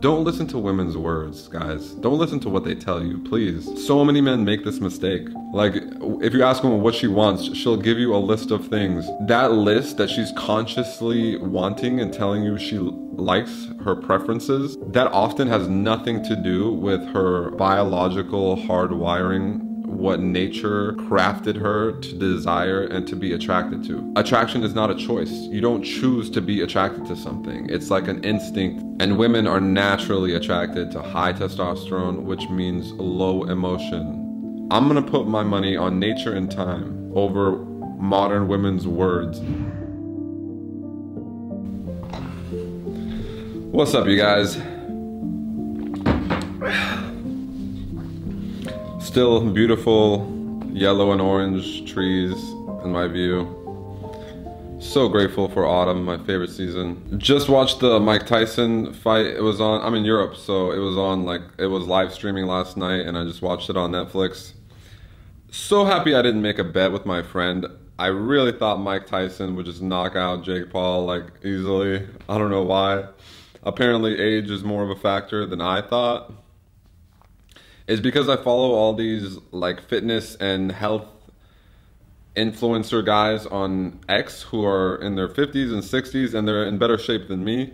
Don't listen to women's words, guys. Don't listen to what they tell you, please. So many men make this mistake. Like, if you ask a woman what she wants, she'll give you a list of things. That list that she's consciously wanting and telling you she likes, her preferences, that often has nothing to do with her biological hardwiring, what nature crafted her to desire and to be attracted to. Attraction is not a choice. You don't choose to be attracted to something. It's like an instinct. And women are naturally attracted to high testosterone, which means low emotion. I'm gonna put my money on nature and time over modern women's words. What's up, you guys? Still beautiful yellow and orange trees in my view. So grateful for autumn, my favorite season. Just watched the Mike Tyson fight. It was on, I'm in Europe, so it was on, like, it was live streaming last night and I just watched it on Netflix. So happy I didn't make a bet with my friend. I really thought Mike Tyson would just knock out Jake Paul, like, easily. I don't know why. Apparently age is more of a factor than I thought. It's because I follow all these like fitness and health influencer guys on X who are in their 50s and 60s and they're in better shape than me.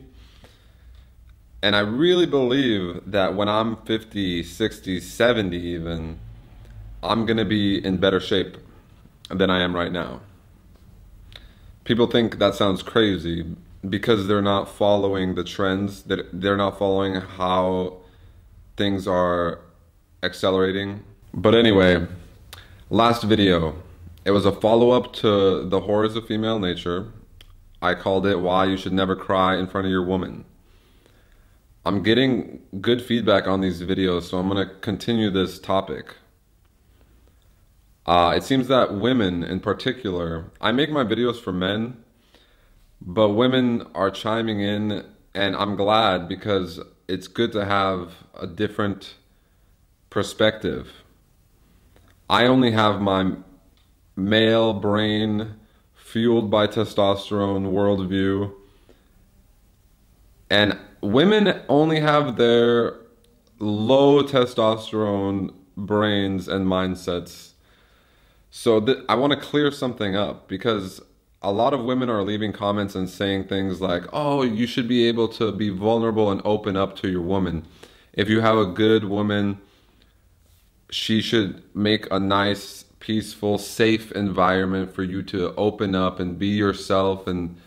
And I really believe that when I'm 50, 60, 70 even, I'm gonna be in better shape than I am right now. People think that sounds crazy because they're not following the trends, that they're not following how things are accelerating. But anyway, last video, it was a follow-up to the horrors of female nature. I called it why you should never cry in front of your woman. I'm getting good feedback on these videos, so I'm gonna continue this topic. It seems that women in particular, I make my videos for men, but women are chiming in, and I'm glad because it's good to have a different perspective. I only have my male brain fueled by testosterone worldview, and women only have their low testosterone brains and mindsets. So I want to clear something up because a lot of women are leaving comments and saying things like, oh, you should be able to be vulnerable and open up to your woman. If you have a good woman, she should make a nice, peaceful, safe environment for you to open up and be yourself and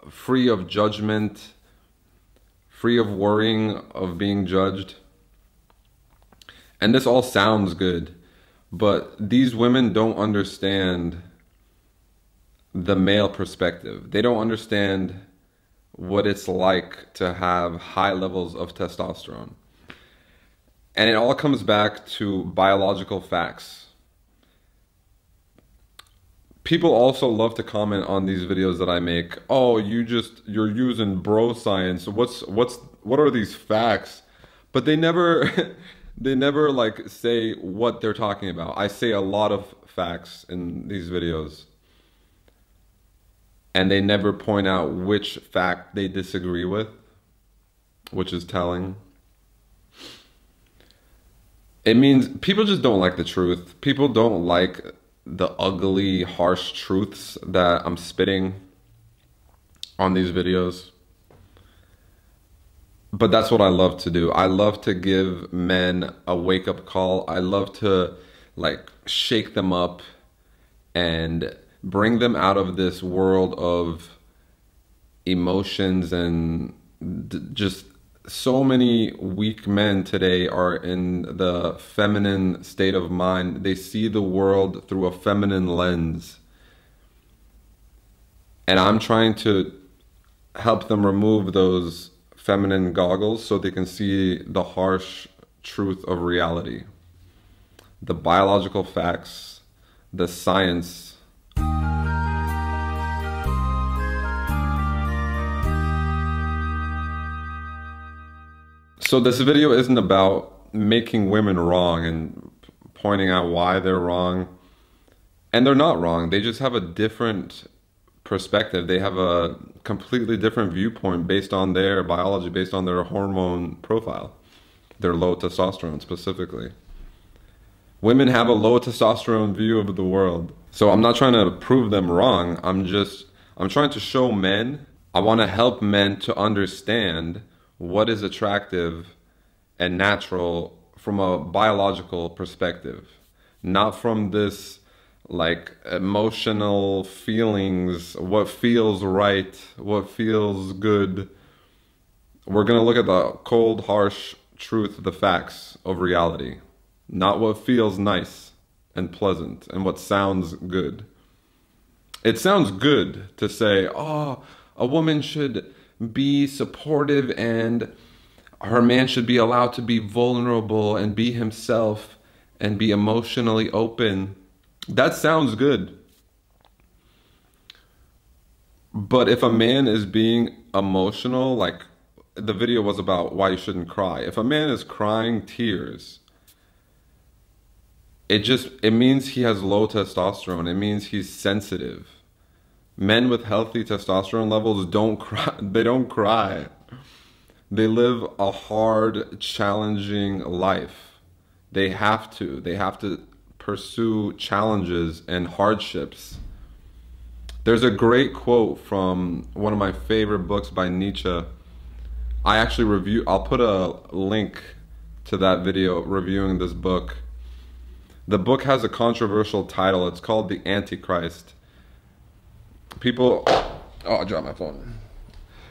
free of judgment, free of worrying of being judged. And this all sounds good, but these women don't understand the male perspective. They don't understand what it's like to have high levels of testosterone. And it all comes back to biological facts. People also love to comment on these videos that I make. Oh, you're using bro science. What are these facts? But they never they never like say what they're talking about. I say a lot of facts in these videos. And they never point out which fact they disagree with, which is telling. It means people just don't like the truth. People don't like the ugly, harsh truths that I'm spitting on these videos. But that's what I love to do. I love to give men a wake-up call. I love to like shake them up and bring them out of this world of emotions and just so many weak men today are in the feminine state of mind. They see the world through a feminine lens. And I'm trying to help them remove those feminine goggles so they can see the harsh truth of reality. The biological facts, the science. So this video isn't about making women wrong and pointing out why they're wrong. And they're not wrong. They just have a different perspective. They have a completely different viewpoint based on their biology, based on their hormone profile, their low testosterone specifically. Women have a low testosterone view of the world. So I'm not trying to prove them wrong. I'm trying to show men, I want to help men to understand what is attractive and natural from a biological perspective, not from this like emotional feelings, what feels right, what feels good. We're going to look at the cold, harsh truth, the facts of reality, not what feels nice and pleasant and what sounds good. It sounds good to say, oh, a woman should be supportive and her man should be allowed to be vulnerable and be himself and be emotionally open. That sounds good. But if a man is being emotional, like the video was about why you shouldn't cry. If a man is crying tears, it means he has low testosterone. It means he's sensitive. Men with healthy testosterone levels don't cry. They don't cry. They live a hard, challenging life. They have to pursue challenges and hardships. There's a great quote from one of my favorite books by Nietzsche. I'll put a link to that video reviewing this book. The book has a controversial title. It's called The Antichrist. I dropped my phone.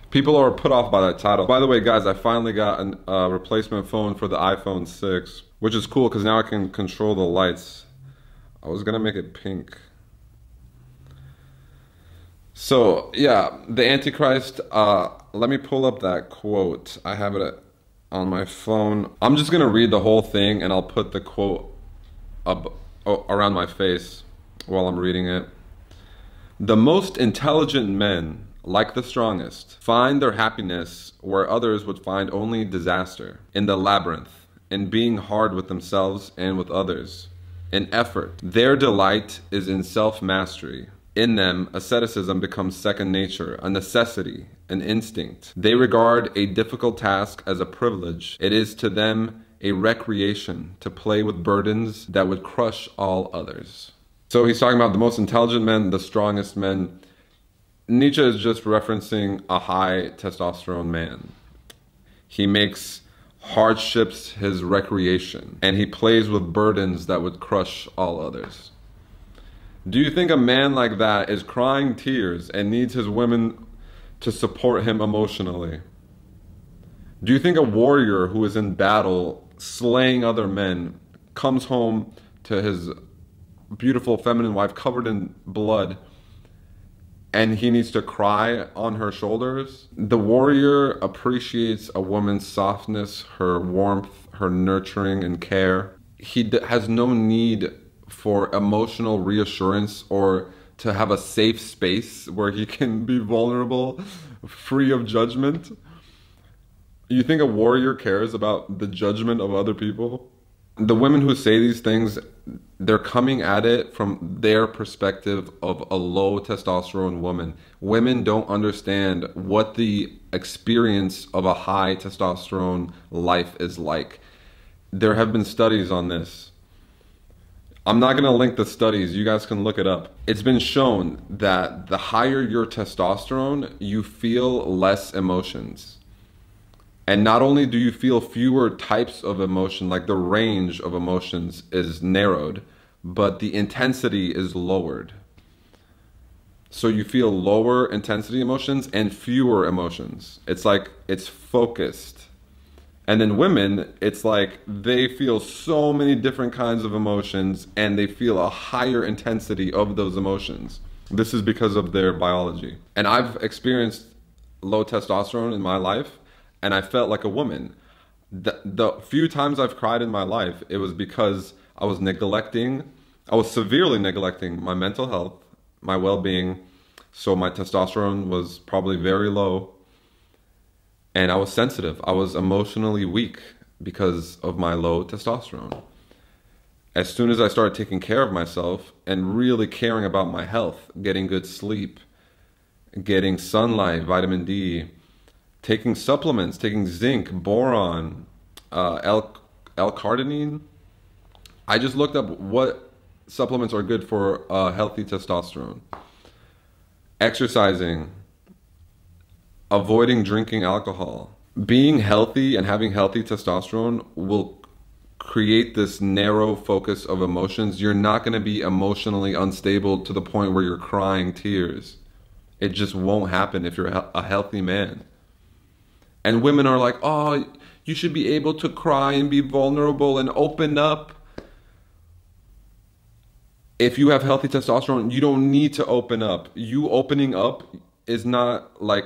People are put off by that title. By the way, guys, I finally got a replacement phone for the iPhone 6, which is cool because now I can control the lights. I was gonna make it pink. So yeah, the Antichrist, let me pull up that quote. I have it on my phone. I'm just gonna read the whole thing and I'll put the quote up around my face while I'm reading it. The most intelligent men, like the strongest, find their happiness where others would find only disaster, in the labyrinth, in being hard with themselves and with others, in effort. Their delight is in self-mastery. In them, asceticism becomes second nature, a necessity, an instinct. They regard a difficult task as a privilege. It is to them a recreation to play with burdens that would crush all others. So he's talking about the most intelligent men, the strongest men. Nietzsche is just referencing a high testosterone man. He makes hardships his recreation, and he plays with burdens that would crush all others. Do you think a man like that is crying tears and needs his women to support him emotionally? Do you think a warrior who is in battle, slaying other men, comes home to his beautiful feminine wife covered in blood and he needs to cry on her shoulders? The warrior appreciates a woman's softness, her warmth, her nurturing and care. He has no need for emotional reassurance or to have a safe space where he can be vulnerable, free of judgment. You think a warrior cares about the judgment of other people? The women who say these things, they're coming at it from their perspective of a low testosterone woman. Women don't understand what the experience of a high testosterone life is like. There have been studies on this. I'm not going to link the studies. You guys can look it up. It's been shown that the higher your testosterone, you feel less emotions. And not only do you feel fewer types of emotion, like the range of emotions is narrowed, but the intensity is lowered. So you feel lower intensity emotions and fewer emotions. It's like it's focused. And then women, it's like they feel so many different kinds of emotions and they feel a higher intensity of those emotions. This is because of their biology. And I've experienced low testosterone in my life and I felt like a woman. The few times I've cried in my life, it was because I was severely neglecting my mental health, my well-being. So my testosterone was probably very low. And I was sensitive. I was emotionally weak because of my low testosterone. As soon as I started taking care of myself and really caring about my health, getting good sleep, getting sunlight, vitamin D, taking supplements, taking zinc, boron, L-carnitine. I just looked up what supplements are good for healthy testosterone. Exercising, avoiding drinking alcohol. Being healthy and having healthy testosterone will create this narrow focus of emotions. You're not going to be emotionally unstable to the point where you're crying tears. It just won't happen if you're a healthy man. And women are like, oh, you should be able to cry and be vulnerable and open up. If you have healthy testosterone, you don't need to open up. You opening up is not like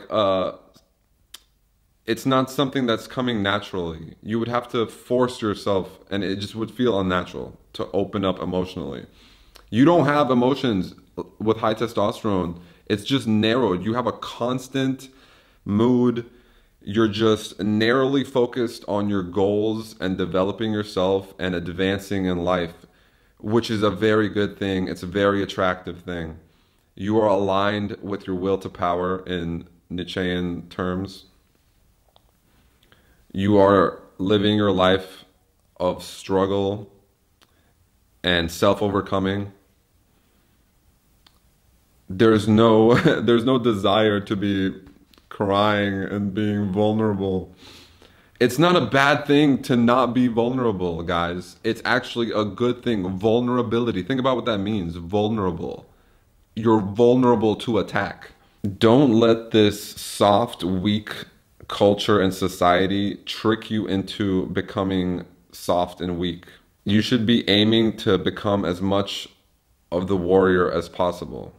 it's not something that's coming naturally. You would have to force yourself, and it just would feel unnatural to open up emotionally. You don't have emotions with high testosterone. It's just narrowed. You have a constant mood. You're just narrowly focused on your goals and developing yourself and advancing in life, which is a very good thing. It's a very attractive thing. You are aligned with your will to power in Nietzschean terms. You are living your life of struggle and self-overcoming. There's no desire to be crying and being vulnerable. It's not a bad thing to not be vulnerable, guys. It's actually a good thing. Vulnerability. Think about what that means. Vulnerable. You're vulnerable to attack. Don't let this soft, weak culture and society trick you into becoming soft and weak. You should be aiming to become as much of the warrior as possible.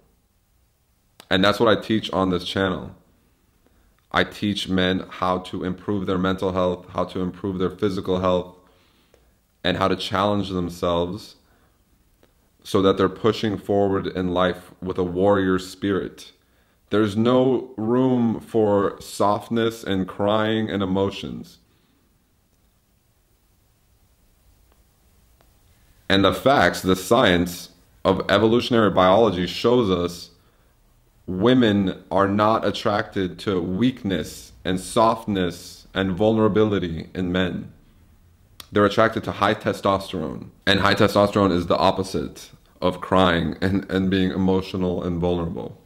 And that's what I teach on this channel. I teach men how to improve their mental health, how to improve their physical health, and how to challenge themselves so that they're pushing forward in life with a warrior spirit. There's no room for softness and crying and emotions. And the facts, the science of evolutionary biology shows us women are not attracted to weakness and softness and vulnerability in men. They're attracted to high testosterone. And high testosterone is the opposite of crying and being emotional and vulnerable.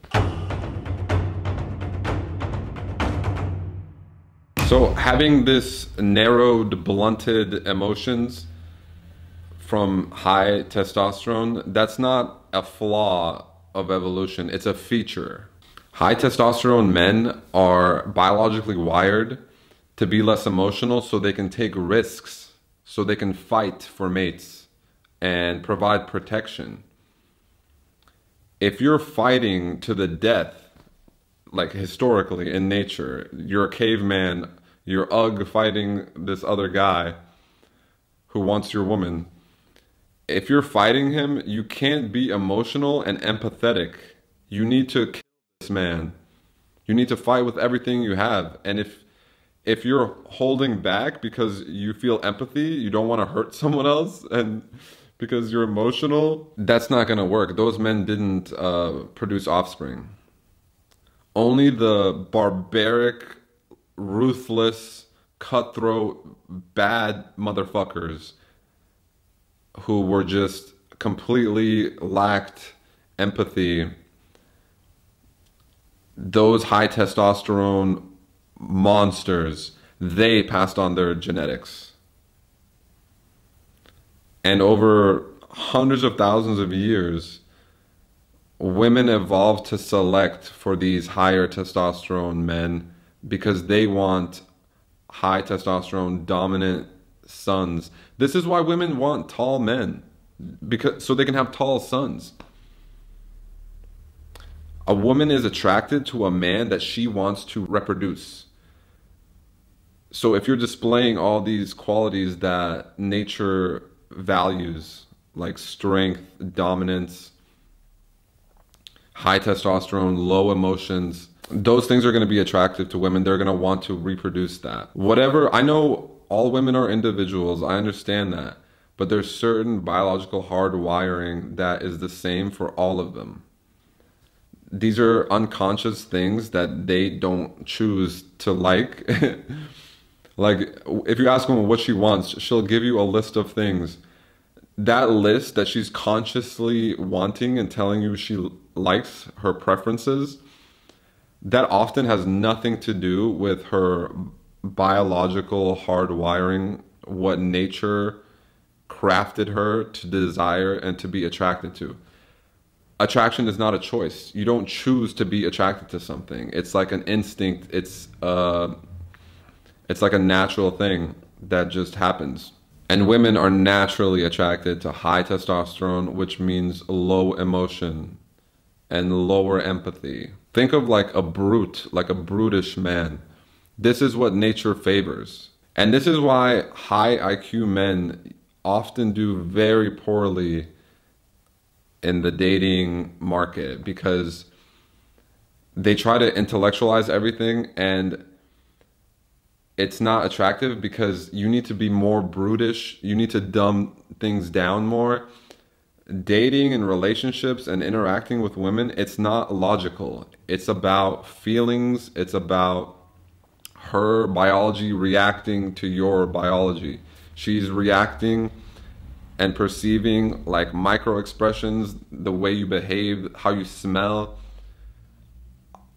So having this narrowed, blunted emotions from high testosterone, that's not a flaw of evolution, it's a feature. High testosterone men are biologically wired to be less emotional so they can take risks, so they can fight for mates and provide protection. If you're fighting to the death, like historically in nature, you're a caveman, you're Ugg fighting this other guy who wants your woman. If you're fighting him, you can't be emotional and empathetic. You need to kill this man. You need to fight with everything you have. And if you're holding back because you feel empathy, you don't want to hurt someone else, and because you're emotional, that's not going to work. Those men didn't produce offspring. Only the barbaric, ruthless, cutthroat, bad motherfuckers who were just completely lacked empathy, those high testosterone monsters, they passed on their genetics. And over hundreds of thousands of years, women evolved to select for these higher testosterone men because they want high testosterone dominant sons. This is why women want tall men, because so they can have tall sons. A woman is attracted to a man that she wants to reproduce. So if you're displaying all these qualities that nature values, like strength, dominance, high testosterone, low emotions, those things are going to be attractive to women. They're going to want to reproduce that. Whatever, I know all women are individuals, I understand that, but there's certain biological hardwiring that is the same for all of them. These are unconscious things that they don't choose to like. Like, if you ask woman what she wants, she'll give you a list of things. That list that she's consciously wanting and telling you she likes, her preferences, that often has nothing to do with her biological hardwiring, what nature crafted her to desire and to be attracted to. Attraction is not a choice. You don't choose to be attracted to something. It's like an instinct. It's like a natural thing that just happens. And women are naturally attracted to high testosterone, which means low emotion and lower empathy. Think of like a brute, like a brutish man. This is what nature favors. And this is why high IQ men often do very poorly in the dating market, because they try to intellectualize everything, and it's not attractive because you need to be more brutish. You need to dumb things down more. Dating and relationships and interacting with women, it's not logical. It's about feelings. It's about her biology reacting to your biology. She's reacting and perceiving like micro expressions, the way you behave, how you smell,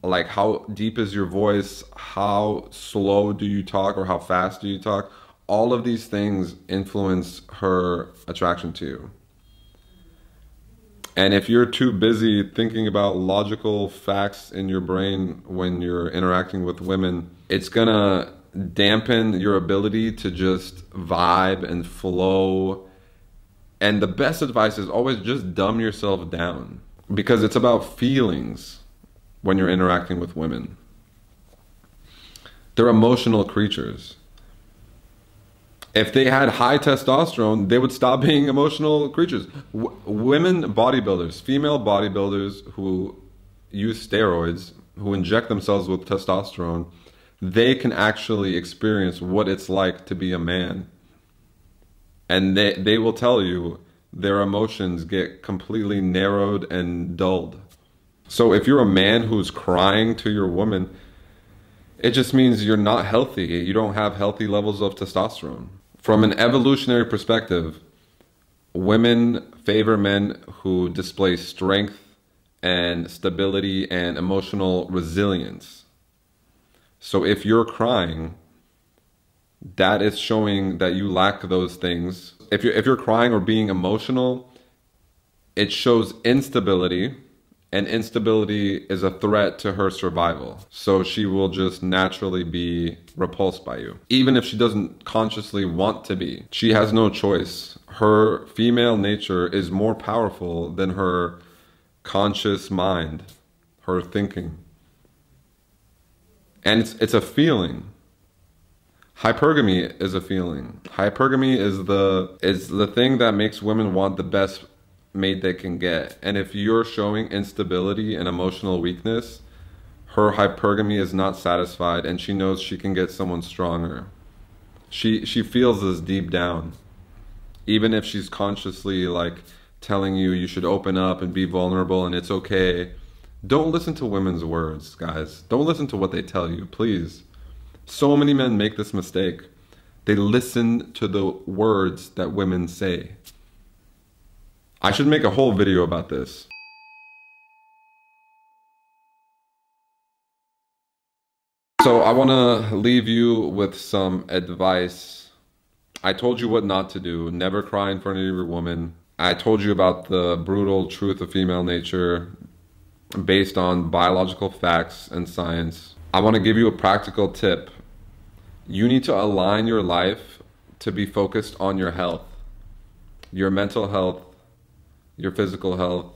like how deep is your voice, how slow do you talk or how fast do you talk. All of these things influence her attraction to you. And if you're too busy thinking about logical facts in your brain when you're interacting with women, it's gonna dampen your ability to just vibe and flow. And the best advice is always just dumb yourself down, because it's about feelings when you're interacting with women. They're emotional creatures. If they had high testosterone, they would stop being emotional creatures. Women bodybuilders, female bodybuilders who use steroids, who inject themselves with testosterone, they can actually experience what it's like to be a man. And they will tell you their emotions get completely narrowed and dulled. So if you're a man who's crying to your woman, it just means you're not healthy. You don't have healthy levels of testosterone. From an evolutionary perspective, women favor men who display strength and stability and emotional resilience. So if you're crying, that is showing that you lack those things. If you're crying or being emotional, it shows instability, and instability is a threat to her survival. So she will just naturally be repulsed by you, even if she doesn't consciously want to be. She has no choice. Her female nature is more powerful than her conscious mind, her thinking. And it's a feeling. Hypergamy is a feeling. Hypergamy is the thing that makes women want the best mate they can get. And if you're showing instability and emotional weakness, her hypergamy is not satisfied, and she knows she can get someone stronger. She feels this deep down. Even if she's consciously like telling you you should open up and be vulnerable and it's okay. Don't listen to women's words, guys. Don't listen to what they tell you, please. So many men make this mistake. They listen to the words that women say. I should make a whole video about this. So I want to leave you with some advice. I told you what not to do. Never cry in front of your woman. I told you about the brutal truth of female nature based on biological facts and science. I want to give you a practical tip. You need to align your life to be focused on your health, your mental health, your physical health.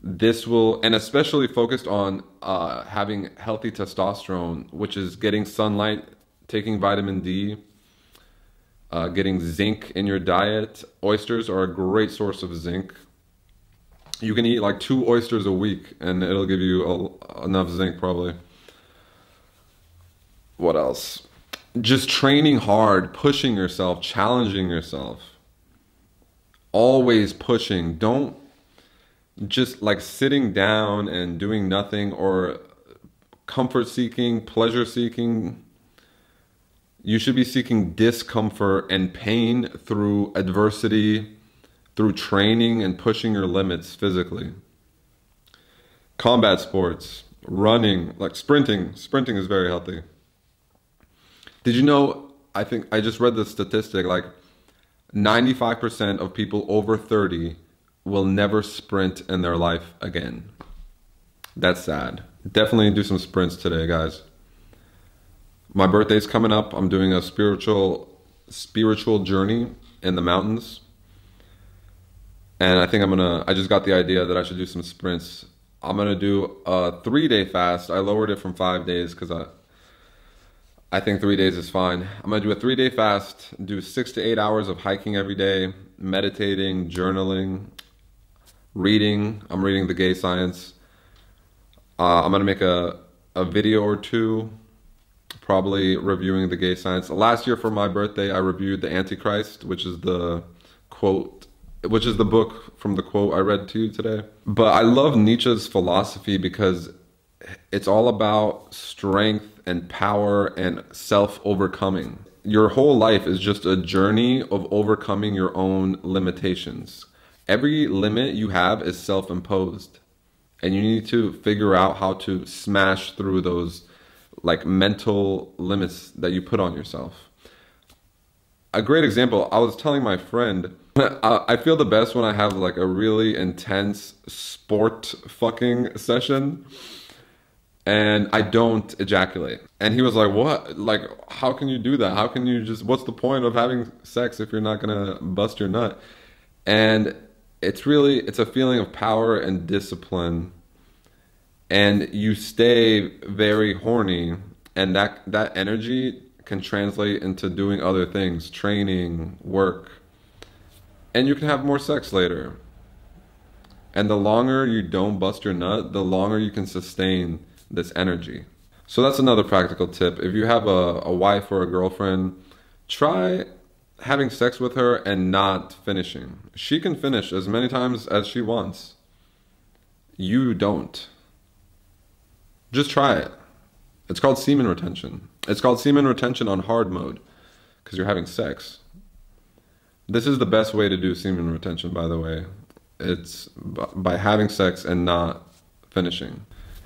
This will, and especially focused on having healthy testosterone, which is getting sunlight, taking vitamin D, getting zinc in your diet. Oysters are a great source of zinc. You can eat like 2 oysters a week and it'll give you enough zinc probably. What else? Just training hard, pushing yourself, challenging yourself. Always pushing. just like sitting down and doing nothing, or comfort seeking, pleasure seeking. You should be seeking discomfort and pain through adversity, through training and pushing your limits physically. Combat sports, running, like sprinting. Sprinting is very healthy. Did you know, I think I just read the statistic, like 95% of people over 30 will never sprint in their life again. That's sad. Definitely do some sprints today, guys. My birthday's coming up. I'm doing a spiritual journey in the mountains. And I think I just got the idea that I should do some sprints. I'm gonna do a 3-day fast. I lowered it from 5 days because I think 3 days is fine. I'm gonna do a 3-day fast, do 6 to 8 hours of hiking every day, meditating, journaling, reading. I'm reading The Gay Science. I'm gonna make a video or two, probably reviewing The Gay Science. Last year for my birthday, I reviewed The Antichrist, which is the book from the quote I read to you today. But I love Nietzsche's philosophy because it's all about strength and power and self-overcoming. Your whole life is just a journey of overcoming your own limitations. Every limit you have is self-imposed, and you need to figure out how to smash through those like mental limits that you put on yourself. A great example, I was telling my friend, I feel the best when I have like a really intense sport fucking session and I don't ejaculate. And he was like, what? Like, how can you do that? How can you just, what's the point of having sex if you're not gonna bust your nut? And it's a feeling of power and discipline. And you stay very horny, and that energy can translate into doing other things, training, work. And you can have more sex later. And the longer you don't bust your nut, the longer you can sustain this energy. So that's another practical tip. If you have a wife or a girlfriend, try having sex with her and not finishing. She can finish as many times as she wants. You don't. Just try it. It's called semen retention. It's called semen retention on hard mode because you're having sex. This is the best way to do semen retention, by the way. It's by having sex and not finishing.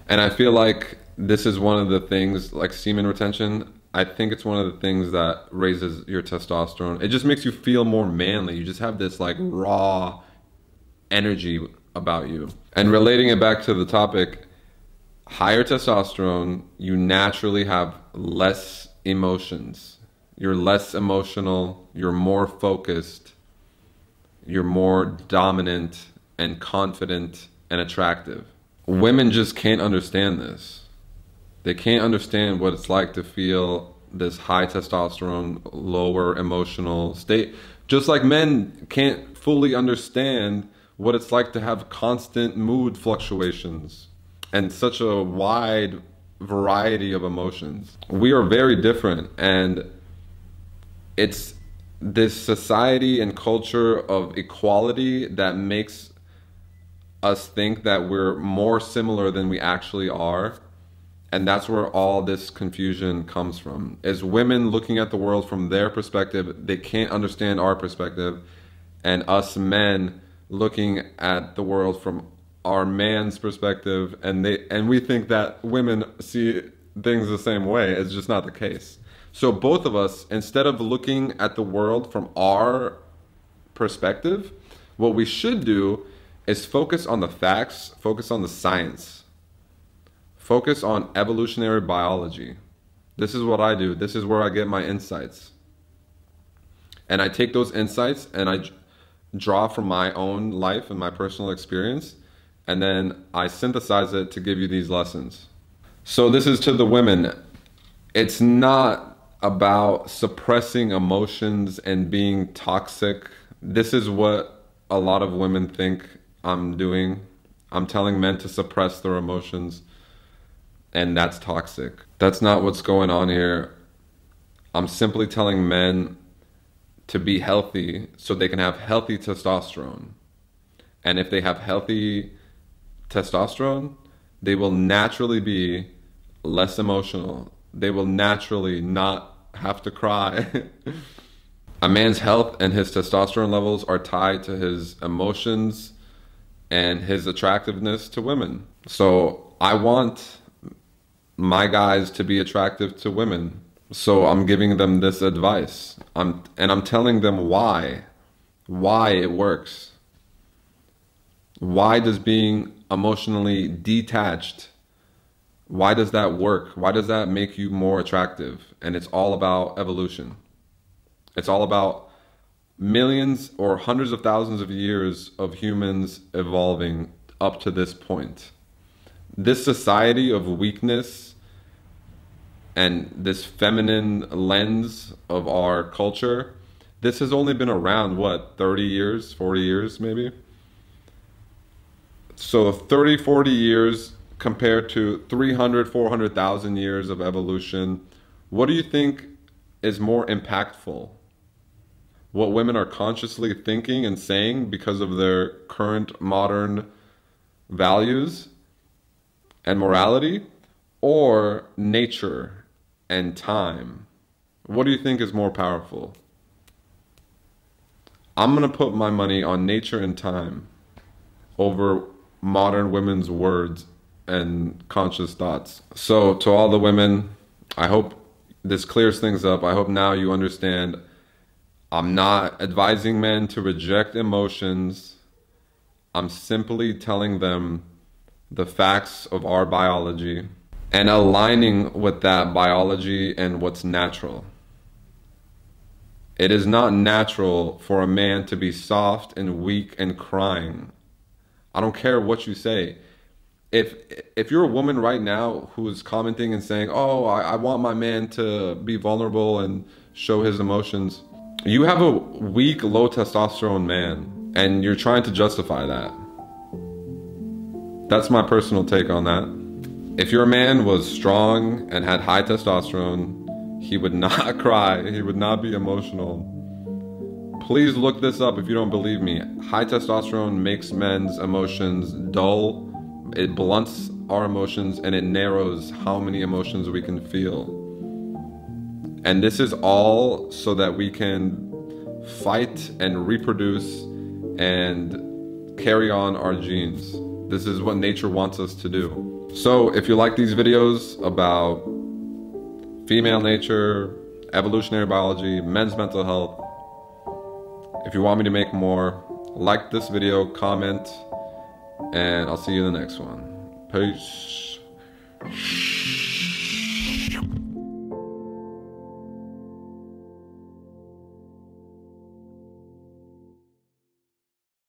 And I feel like this is one of the things, like semen retention, I think it's one of the things that raises your testosterone. It just makes you feel more manly. You just have this like raw energy about you. And relating it back to the topic, higher testosterone, you naturally have less emotions. You're less emotional, you're more focused, you're more dominant and confident and attractive. Women just can't understand this. They can't understand what it's like to feel this high testosterone, lower emotional state. Just like men can't fully understand what it's like to have constant mood fluctuations and such a wide variety of emotions. We are very different, and it's this society and culture of equality that makes us think that we're more similar than we actually are. And that's where all this confusion comes from. Is women looking at the world from their perspective, they can't understand our perspective, and us men looking at the world from our man's perspective, and we think that women see things the same way. It's just not the case. So both of us, instead of looking at the world from our perspective, what we should do is focus on the facts, focus on the science, focus on evolutionary biology. This is what I do. This is where I get my insights. And I take those insights and I draw from my own life and my personal experience, and then I synthesize it to give you these lessons. So this is to the women. It's not about suppressing emotions and being toxic. This is what a lot of women think I'm doing. I'm telling men to suppress their emotions, and that's toxic. That's not what's going on here. I'm simply telling men to be healthy so they can have healthy testosterone. And if they have healthy testosterone, they will naturally be less emotional. They will naturally not have to cry. A man's health and his testosterone levels are tied to his emotions and his attractiveness to women. So I want my guys to be attractive to women. So I'm giving them this advice. I'm telling them why it works. Why does being emotionally detached, why does that work? Why does that make you more attractive? And it's all about evolution. It's all about millions or hundreds of thousands of years of humans evolving up to this point. This society of weakness and this feminine lens of our culture, this has only been around, what, 30 years, 40 years maybe? So 30, 40 years compared to 300, 400,000 years of evolution, what do you think is more impactful? What women are consciously thinking and saying because of their current modern values and morality, or nature and time? What do you think is more powerful? I'm gonna put my money on nature and time over modern women's words and conscious thoughts. So to all the women, I hope this clears things up. I hope now you understand I'm not advising men to reject emotions. I'm simply telling them the facts of our biology and aligning with that biology and what's natural. It is not natural for a man to be soft and weak and crying. I don't care what you say. If you're a woman right now who is commenting and saying, oh, I want my man to be vulnerable and show his emotions, you have a weak, low testosterone man, and you're trying to justify that. That's my personal take on that. If your man was strong and had high testosterone, he would not cry, he would not be emotional. Please look this up if you don't believe me. High testosterone makes men's emotions dull, it blunts our emotions, and it narrows how many emotions we can feel. And this is all so that we can fight and reproduce and carry on our genes. This is what nature wants us to do. So if you like these videos about female nature, evolutionary biology, men's mental health, if you want me to make more, like this video, comment, and I'll see you in the next one. Peace.